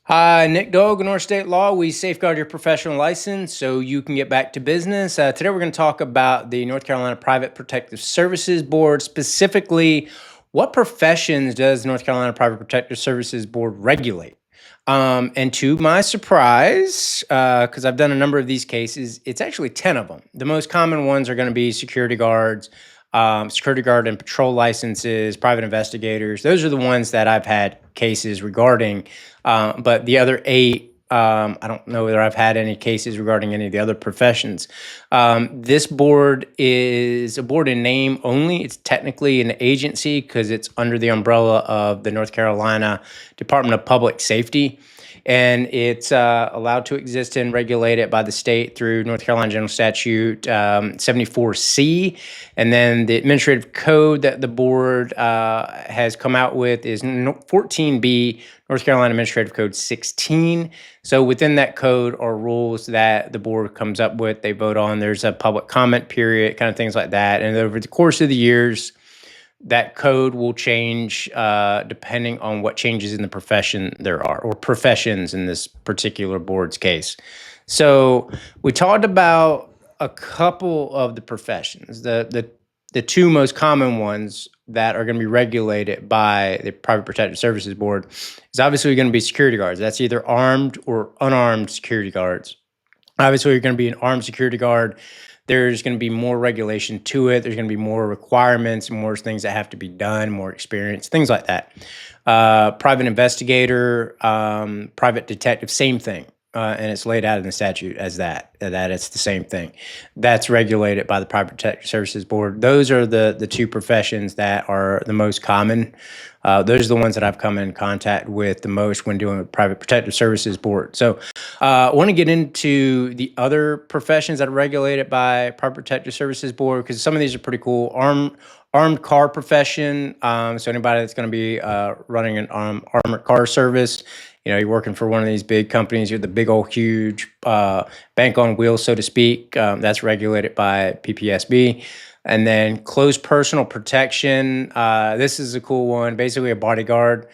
Hi, Nick Dog, North State Law. We safeguard your professional license so you can get back to business. Today, we're going to talk about the North Carolina Private Protective Services Board. Specifically, what professions does North Carolina Private Protective Services Board regulate? And to my surprise, because I've done a number of these cases, it's actually 10 of them. The most common ones are going to be security guards, security guard and patrol licenses, private investigators. Those are the ones that I've had cases regarding. But the other 8, I don't know whether I've had any cases regarding any of the other professions. This board is a board in name only. It's technically an agency because it's under the umbrella of the North Carolina Department of Public Safety. And it's allowed to exist and regulated by the state through North Carolina General Statute 74C. And then the administrative code that the board has come out with is 14B, North Carolina Administrative Code 16. So within that code are rules that the board comes up with, they vote on. There's a public comment period, kind of things like that. And over the course of the years, that code will change depending on what changes in the profession there are, or professions in this particular board's case. So we talked about a couple of the professions. The 2 most common ones that are going to be regulated by the Private Protective Services Board is obviously going to be security guards. That's either armed or unarmed security guards. Obviously, you're going to be an armed security guard. There's going to be more regulation to it. There's going to be more requirements, more things that have to be done, more experience, things like that. Private investigator, private detective, same thing. And it's laid out in the statute as that it's the same thing. That's regulated by the Private Protective Services Board. Those are the 2 professions that are the most common. Those are the ones that I've come in contact with the most when doing with Private Protective Services Board. So I want to get into the other professions that are regulated by Private Protective Services Board because some of these are pretty cool. Armed car profession. So anybody that's going to be running an armored car service, you're working for one of these big companies, you're the big old huge bank on wheels, so to speak. That's regulated by PPSB. And then closed personal protection. This is a cool one, basically a bodyguard.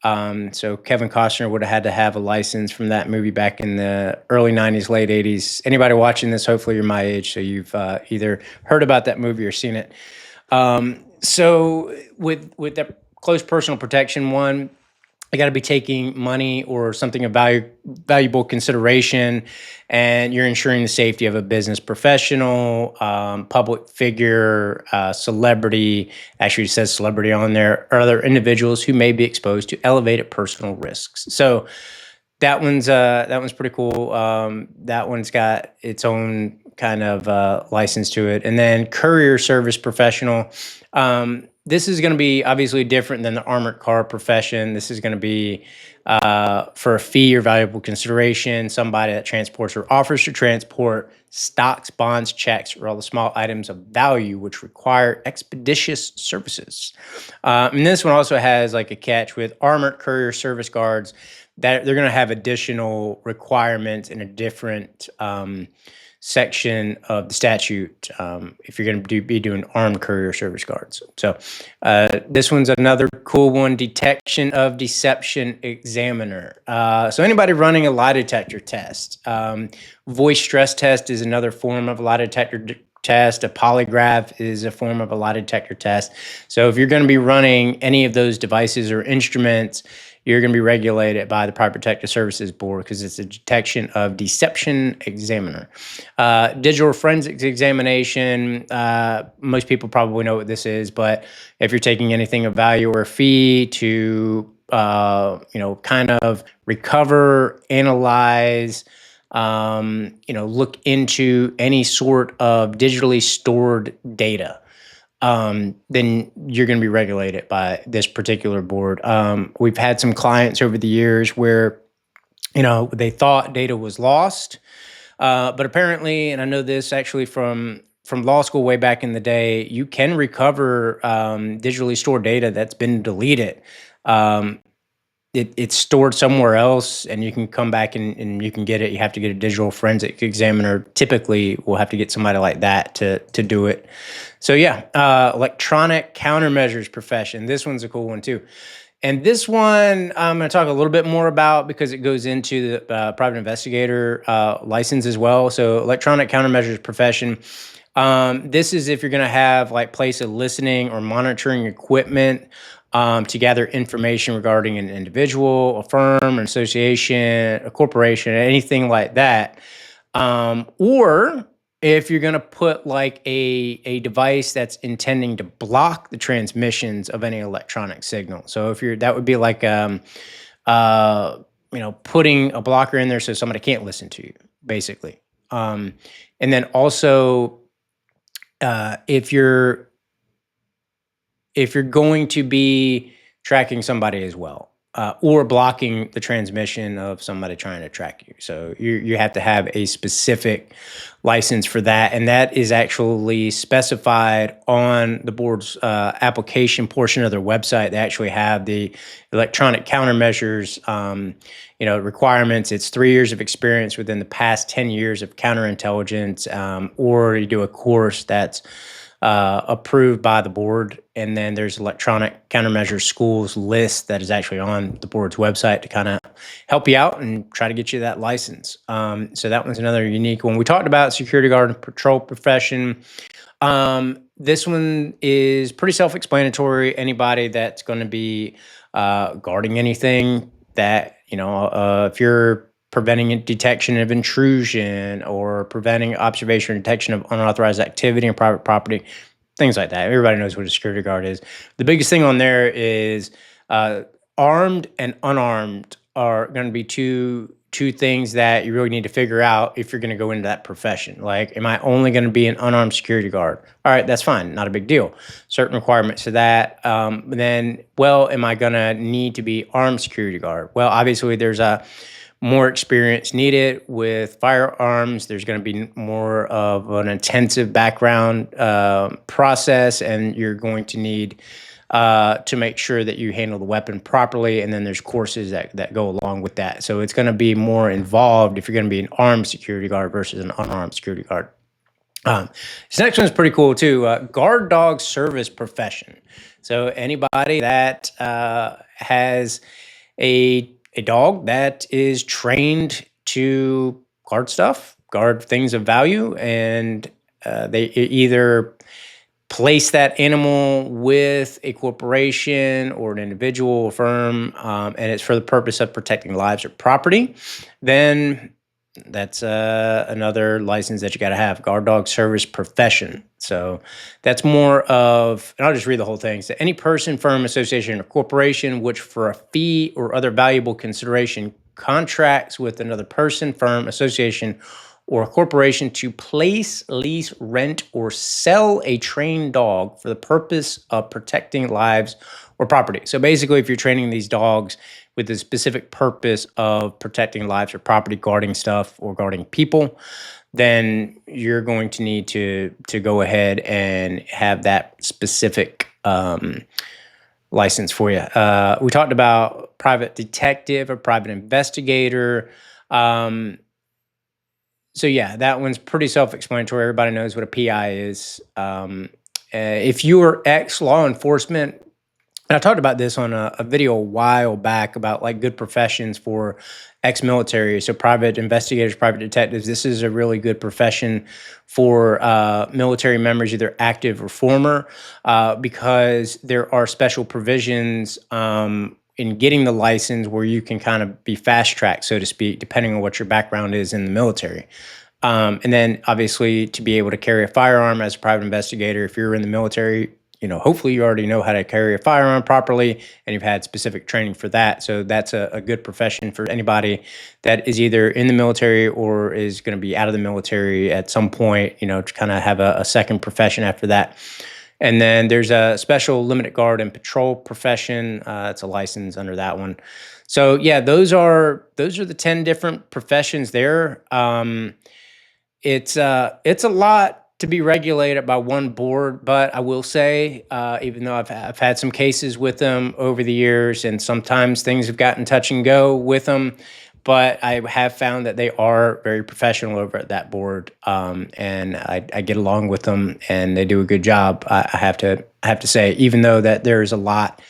So Kevin Costner would have had to have a license from that movie back in the early 90s, late 80s. Anybody watching this, hopefully you're my age, so you've either heard about that movie or seen it. So with the close personal protection one, I got to be taking money or something of valuable consideration, and you're ensuring the safety of a business professional, public figure, celebrity. Actually, it says celebrity on there, or other individuals who may be exposed to elevated personal risks. So that one's pretty cool. That one's got its own kind of license to it. And then courier service professional. This is going to be obviously different than the armored car profession. This is going to be for a fee or valuable consideration, somebody that transports or offers to transport stocks, bonds, checks, or all the small items of value which require expeditious services. And this one also has like a catch with armored courier service guards that they're going to have additional requirements in a different section of the statute if you're going to be doing armed courier service guards. So this one's another cool one, detection of deception examiner. So anybody running a lie detector test. Voice stress test is another form of a lie detector test. A polygraph is a form of a lie detector test. So if you're going to be running any of those devices or instruments, you're going to be regulated by the Private Protective Services Board because it's a detection of deception examiner. Digital forensics examination, most people probably know what this is, but if you're taking anything of value or fee to, kind of recover, analyze, look into any sort of digitally stored data, then you're going to be regulated by this particular board. We've had some clients over the years where, they thought data was lost, but apparently, and I know this actually from law school way back in the day, you can recover digitally stored data that's been deleted. It's stored somewhere else, and you can come back and you can get it. You have to get a digital forensic examiner. Typically, we'll have to get somebody like that to do it. So yeah, electronic countermeasures profession. This one's a cool one too. And this one I'm going to talk a little bit more about because it goes into the private investigator license as well. So electronic countermeasures profession. This is if you're going to have like place of listening or monitoring equipment to gather information regarding an individual, a firm, an association, a corporation, anything like that. Or if you're going to put like a device that's intending to block the transmissions of any electronic signal. So if you're that would be like uh, putting a blocker in there so somebody can't listen to you, basically. Um, and then also if you're going to be tracking somebody as well, or blocking the transmission of somebody trying to track you. So you have to have a specific license for that, and that is actually specified on the board's application portion of their website. They actually have the electronic countermeasures, requirements. It's 3 years of experience within the past 10 years of counterintelligence, or you do a course that's approved by the board. And then there's electronic countermeasures schools list that is actually on the board's website to kind of help you out and try to get you that license. So that one's another unique one. We talked about security guard and patrol profession. This one is pretty self-explanatory. Anybody that's going to be guarding anything that, if you're preventing detection of intrusion or preventing observation or detection of unauthorized activity in private property, things like that. Everybody knows what a security guard is. The biggest thing on there is armed and unarmed are going to be two things that you really need to figure out if you're going to go into that profession. Like, am I only going to be an unarmed security guard? All right, that's fine. Not a big deal. Certain requirements to that. Then, am I going to need to be armed security guard? Well, obviously there's more experience needed with firearms. There's going to be more of an intensive background process, and you're going to need to make sure that you handle the weapon properly. And then there's courses that go along with that. So it's going to be more involved if you're going to be an armed security guard versus an unarmed security guard. This next one is pretty cool too. Guard dog service profession. So anybody that has a dog that is trained to guard stuff, guard things of value, and they either place that animal with a corporation or an individual or firm, and it's for the purpose of protecting lives or property, then that's another license that you got to have, guard dog service profession. So that's more of, and I'll just read the whole thing. So any person, firm, association, or corporation which for a fee or other valuable consideration contracts with another person, firm, association, or a corporation to place, lease, rent, or sell a trained dog for the purpose of protecting lives or property. So basically, if you're training these dogs with the specific purpose of protecting lives or property, guarding stuff, or guarding people, then you're going to need to go ahead and have that specific license for you. We talked about private detective or private investigator. So yeah, that one's pretty self-explanatory. Everybody knows what a PI is. If you are ex-law enforcement, and I talked about this on a video a while back about like good professions for ex-military. So private investigators, private detectives, this is a really good profession for military members, either active or former, because there are special provisions in getting the license where you can kind of be fast-tracked, so to speak, depending on what your background is in the military. And then obviously to be able to carry a firearm as a private investigator, if you're in the military, hopefully you already know how to carry a firearm properly and you've had specific training for that. So that's a good profession for anybody that is either in the military or is going to be out of the military at some point, to kind of have a second profession after that. And then there's a special limited guard and patrol profession. It's a license under that one. So yeah, those are the 10 different professions there. It's a lot to be regulated by one board, but I will say, even though I've had some cases with them over the years, and sometimes things have gotten touch and go with them, but I have found that they are very professional over at that board, and I get along with them, and they do a good job. I have to say, even though that there is a lot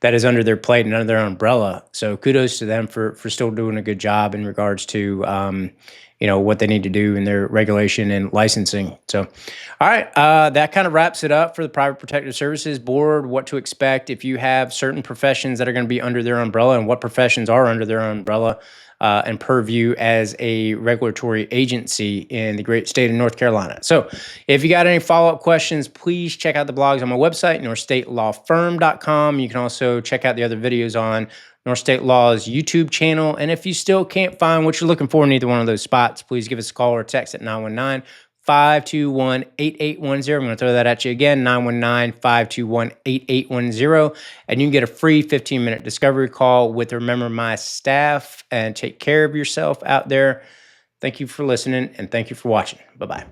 that is under their plate and under their umbrella. So kudos to them for still doing a good job in regards to what they need to do in their regulation and licensing. So, all right, that kind of wraps it up for the Private Protective Services Board. What to expect if you have certain professions that are going to be under their umbrella, and what professions are under their umbrella and purview as a regulatory agency in the great state of North Carolina. So if you got any follow-up questions, please check out the blogs on my website, northstatelawfirm.com. You can also check out the other videos on North State Law's YouTube channel. And if you still can't find what you're looking for in either one of those spots, please give us a call or text at 919-521-8810. I'm going to throw that at you again, 919-521-8810. And you can get a free 15-minute discovery call with a member of my staff, and take care of yourself out there. Thank you for listening, and thank you for watching. Bye-bye.